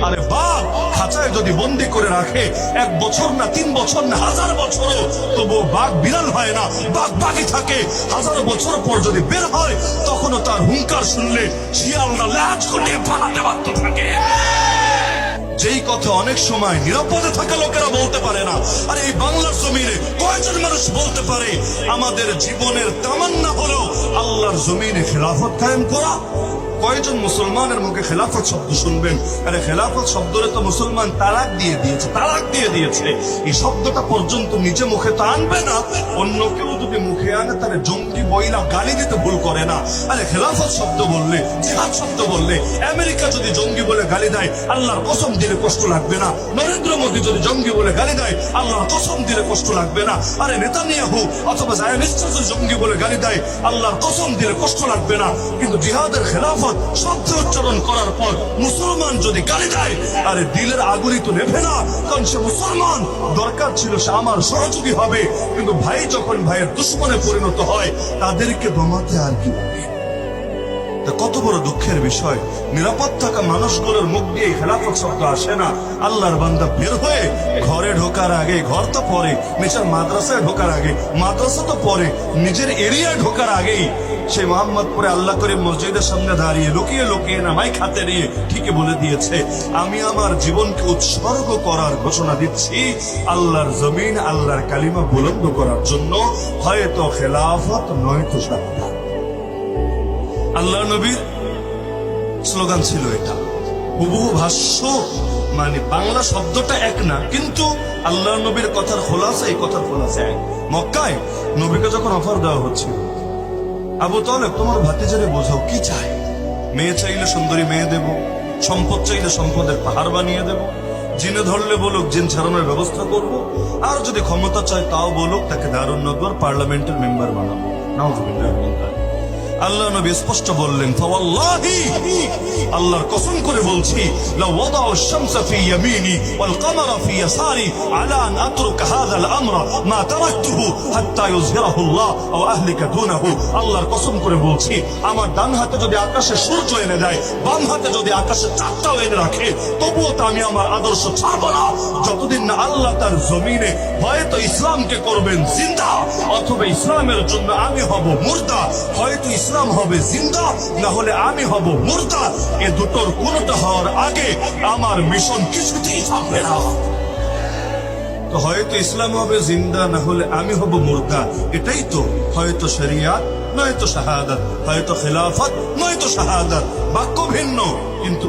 আরে বাঘ খাঁচায় যদি বন্দি করে রাখে 1 বছর না 3 বছর না 1000 বছরও, তবুও বাঘ বিড়াল হয় না, বাঘ বাঘই থাকে। 1000 বছর পর যদি বের হয়, তখনও তার হুঙ্কার শুনলে শিয়ালরা ল্যাজ গুটিয়ে পালাতে বাধ্য থাকে। যেই কথা অনেক সময় নিরাপদে থাকা লোকেরা বলতে পারে না, আর এই বাংলার জমিনে কয়জন মানুষ বলতে পারে আমাদের জীবনের তামান্না হলো আল্লাহর জমিনে খেলাফত কায়েম করা? কয়জন মুসলমানের মুখে খেলাফত শব্দ শুনবেন? আরে খেলাফত শব্দরে তো মুসলমান তালাক দিয়ে দিয়েছে। এই শব্দটা পর্যন্ত নিজে মুখে তো আনবে না, অন্য কেউ যদি মুখে আনে তাহলে জঙ্গি বইলা গালি দিতে ভুল করে না। আরে খেলাফত শব্দ বললে, জিহাদ শব্দ বললে, আমেরিকা যদি জঙ্গি বলে গালি দেয় আল্লাহর কসম দিলে কষ্ট লাগবে না? নরেন্দ্র মোদী যদি জঙ্গি বলে গালি দেয় আল্লাহর কসম দিলে কষ্ট লাগবে না? আরে নেতানিয়াহু অথবা জায়নিস্টার যদি জঙ্গি বলে গালি দেয় আল্লাহর কসম দিলে কষ্ট লাগবে না? কিন্তু জিহাদের খেলাফত শব্দ উচ্চারণ করার পর মুসলমান যদি গালি দেয়, আরে দিলের আগুনই তো নেভে না, কারণ সে মুসলমান। দরকার ছিল সে আমার সহযোগী হবে, কিন্তু ভাই যখন ভাইয়ের দুশ্মনে পরিণত হয় তাদেরকে দমাতে আর কি লাগে? কত বড় দুঃখের বিষয়, নিরাপদ থাকা মানুষগুলোর মুখ দিয়ে খেলাফত শব্দ আসে না। আল্লাহর বান্দা বের হয়ে ঘরে ঢোকার আগে, ঘর তো পরে, নিজের মাদ্রাসায় ঢোকার আগে, মাদ্রাসা তো পরে, নিজের এরিয়ায় ঢোকার আগেই সেই মোহাম্মদপুরে আল্লাহ করিম মসজিদের সামনে দাঁড়িয়ে লুকিয়ে নামাই খাতে নিয়ে ঠিকই বলে দিয়েছে, আমি আমার জীবনকে উৎসর্গ করার ঘোষণা দিচ্ছি আল্লাহর জমিন, আল্লাহর কালিমা বুলন্দ করার জন্য, হয়তো খেলাফত নয়তো শাহাদাত। আল্লাহ নবীর স্লোগান ছিল এটা। হুবহু ভাষ্য মানে বাংলা শব্দটা এক না, কিন্তু আল্লাহ নবীর কথার খোলাসা, এই কথার খোলাসা এক। মক্কায় নবীকে যখন অফার দেওয়া হচ্ছিল, আবু তালেব তোমার ভাতিজারে বোঝাও কি চায়। মেয়ে চাইলে সুন্দরী মেয়ে দেব, সম্পদ চাইলে সম্পদের পাহাড় বানিয়ে দেব, জিনে ধরলে বলুক জিন ছাড়ানোর ব্যবস্থা করব, আর যদি ক্ষমতা চায় তাও বলুক তাকে দারুন নগর পার্লামেন্টের মেম্বার বানাবো। নাউযুবিল্লাহ। আল্লাহ নবী স্পষ্ট বললেন, ফাওয়াল্লাহি, আল্লাহর কসম করে বলছি, লাউ ওয়াদাউ আশ-শামসা ফি ইয়ামিনি ওয়াল কামারা ফি ইয়াসারি আলা আন আতরুকা হাযাল আমরা মা তারাকতুহু হাত্তা ইউযহিরাহু আল্লাহ আও আহলিকা দুনাহু। আল্লাহর কসম করে বলছি, আমার ডান হাতে যদি আকাশে সূর্য এনে দেয়, বাম হাতে যদি আকাশে চাঁদটাও এনে রাখে, তবুও তো আমি আমার আদর্শ ছাড়ব না, যতদিন না আল্লাহ তার জমিনে হয়তো ইসলামকে করবেন জিন্দা, অথবা ইসলামের জন্য আমি হব মুর্দা। হয়তো ইসলাম হবে জিন্দা, না হলে আমি হব মুর্দা। এ দুটোর কোনটা হওয়ার আগে আমার মিশন কিছুতেই থাকবে না। তো হয়তো ইসলাম হবে জিন্দা, না হলে আমি হব মুর্দা। এটাই তো হয়তো শরিয়াত নয়তো শাহাদাত, হয়তো খেলাফত নয়তো শাহাদাত। বাক্য ভিন্ন কিন্তু